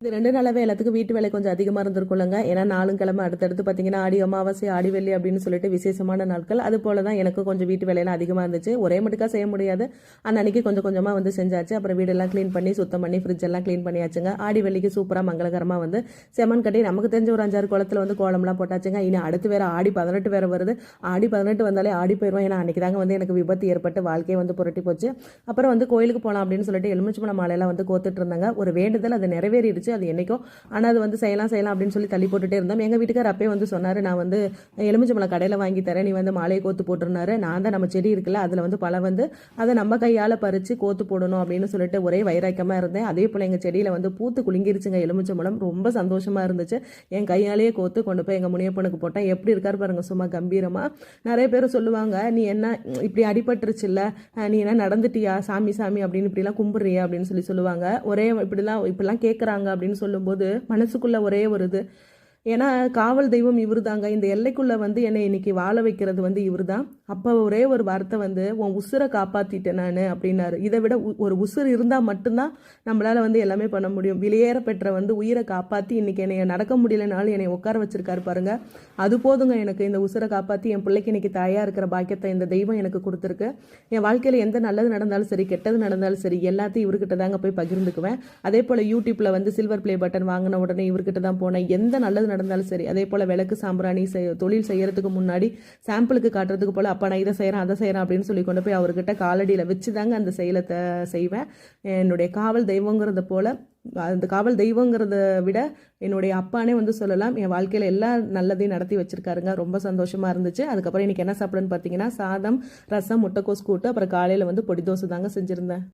இந்த 2 நாளாவே எல்லாத்துக்கும் வீட்டு வேலை கொஞ்சம் அதிகமாக இருந்திருக்குள்ளங்க. ஏன்னா 4 கிழமை அடுத்தடுத்து பார்த்தீங்கன்னா ஆடி அமாவாசை, ஆடி வெள்ளி அப்படின்னு சொல்லிட்டு விசேஷமான நாட்கள். அது போல தான் எனக்கும் கொஞ்சம் வீட்டு வேலையெல்லாம் அதிகமாக இருந்துச்சு. ஒரே மட்டுக்கா செய்ய முடியாது. அன்னைக்கு கொஞ்சம் கொஞ்சமாக வந்து செஞ்சாச்சு. அப்புறம் வீடெல்லாம் க்ளீன் பண்ணி சுத்தம் பண்ணி ஃப்ரிட்ஜ் எல்லாம் க்ளீன் பண்ணியாச்சுங்க. ஆடி வெள்ளிக்கு சூப்பராக மங்களகரமாக வந்து செமன் கட்டி நமக்கு தெரிஞ்ச ஒரு 5-6 குளத்தில் வந்து கோலம்லாம் போட்டாச்சுங்க. இனி அடுத்து வேற ஆடி 18 வேற வருது. ஆடி 18 வந்தாலே ஆடி போயிடுவோம். ஏன்னா அன்னைக்கு தாங்க வந்து எனக்கு விபத்து ஏற்பட்டு வாழ்க்கையை வந்து புரட்டி போச்சு. அப்புறம் வந்து கோயிலுக்கு போகலாம் அப்படின்னு சொல்லிட்டு எலுமிச்சம்பழம் மாலையெல்லாம் வந்து கோத்துட்டு இருந்தாங்க. ஒரு வேண்டுதல் அது நிறைவேறிடுச்சு. அது என்னைக்கோ ஆனால் அது வந்து செய்யலாம் அப்படின்னு சொல்லி தள்ளி போட்டுட்டே இருந்தோம். எங்கள் வீட்டுக்கார் அப்பே வந்து சொன்னார், நான் வந்து எலுமிச்சம்பழம் கடையில் வாங்கி தரேன், நீ வந்து மாலையை கோத்து போட்டுருந்தாரு. நான் தான் நம்ம செடி இருக்குல்ல அதில் வந்து பழம் வந்து அதை நம்ம கையால் பறித்து கோத்து போடணும் அப்படின்னு சொல்லிட்டு ஒரே வைராக்கியமாக இருந்தேன். அதே போல் எங்கள் செடியில் வந்து பூத்து குலுங்கிருச்சுங்க எலுமிச்சம்பழம். ரொம்ப சந்தோஷமாக இருந்துச்சு. என் கையாலேயே கோத்து கொண்டு போய் எங்கள் முனியப்பனுக்கு போட்டேன். எப்படி இருக்கார் பாருங்க, சும்மா கம்பீரமாக. நிறைய பேர் சொல்லுவாங்க, நீ என்ன இப்படி அடிபட்டுருச்சுல்ல, நீ என்ன நடந்துட்டியா சாமி சாமி அப்படின்னு இப்படிலாம் கும்பிட்றியா அப்படின்னு சொல்லுவாங்க. ஒரே இப்படிலாம் கேட்குறாங்க அப்படின்னு சொல்லும்போது மனசுக்குள்ள ஒரே ஒரு இது. ஏன்னா காவல் தெய்வம் இவர் தாங்க. இந்த எல்லைக்குள்ள வந்து என்னை இன்னைக்கு வாழ வைக்கிறது வந்து இவர் தான். அப்போ ஒரே ஒரு வார்த்தை வந்து, உன் உசுரை காப்பாத்திட்டேன் நான் அப்படின்னாரு. இதை விட ஒரு உசுர் இருந்தால் மட்டும்தான் நம்மளால வந்து எல்லாமே பண்ண முடியும். வெளியேற பெற்ற வந்து உயிரை காப்பாற்றி இன்னைக்கு என்னை நடக்க முடியலனாலும் என்னை உட்கார வச்சிருக்காரு பாருங்க. அது போதுங்க எனக்கு. இந்த உசுரை காப்பாற்றி என் பிள்ளைக்கு இன்னைக்கு தாயா இருக்கிற பாக்கியத்தை இந்த தெய்வம் எனக்கு கொடுத்துருக்கு. என் வாழ்க்கையில் எந்த நல்லது நடந்தாலும் சரி, கெட்டது நடந்தாலும் சரி, எல்லாத்தையும் இவர்கிட்ட தாங்க போய் பகிர்ந்துக்குவேன். அதே போல் யூடியூப்ல வந்து சில்வர் பிளே பட்டன் வாங்கின உடனே இவர்கிட்ட தான் போனேன். எந்த நல்லது நடந்தாலும் சரி. அதே போல் விளக்கு சாம்பிராணி தொழில் செய்யறதுக்கு முன்னாடி சாம்பிளுக்கு காட்டுறதுக்கு போல், அப்போ நான் இதை செய்கிறேன் அதை செய்கிறேன் அப்படின்னு சொல்லி கொண்டு போய் அவர்கிட்ட காலடியில் வச்சு தாங்க அந்த செயலத்தை செய்வேன். என்னுடைய காவல் தெய்வங்கிறத போல், அந்த காவல் தெய்வங்கிறத விட என்னுடைய அப்பானே வந்து சொல்லலாம். என் வாழ்க்கையில் எல்லா நல்லதையும் நடத்தி வச்சிருக்காருங்க. ரொம்ப சந்தோஷமாக இருந்துச்சு. அதுக்கப்புறம் இன்னைக்கு என்ன சாப்பிடுன்னு பார்த்தீங்கன்னா சாதம், ரசம், முட்டைக்கோஸ் கூட்டு, அப்புறம் காலையில் வந்து பொடி தோசை தாங்க செஞ்சுருந்தேன்.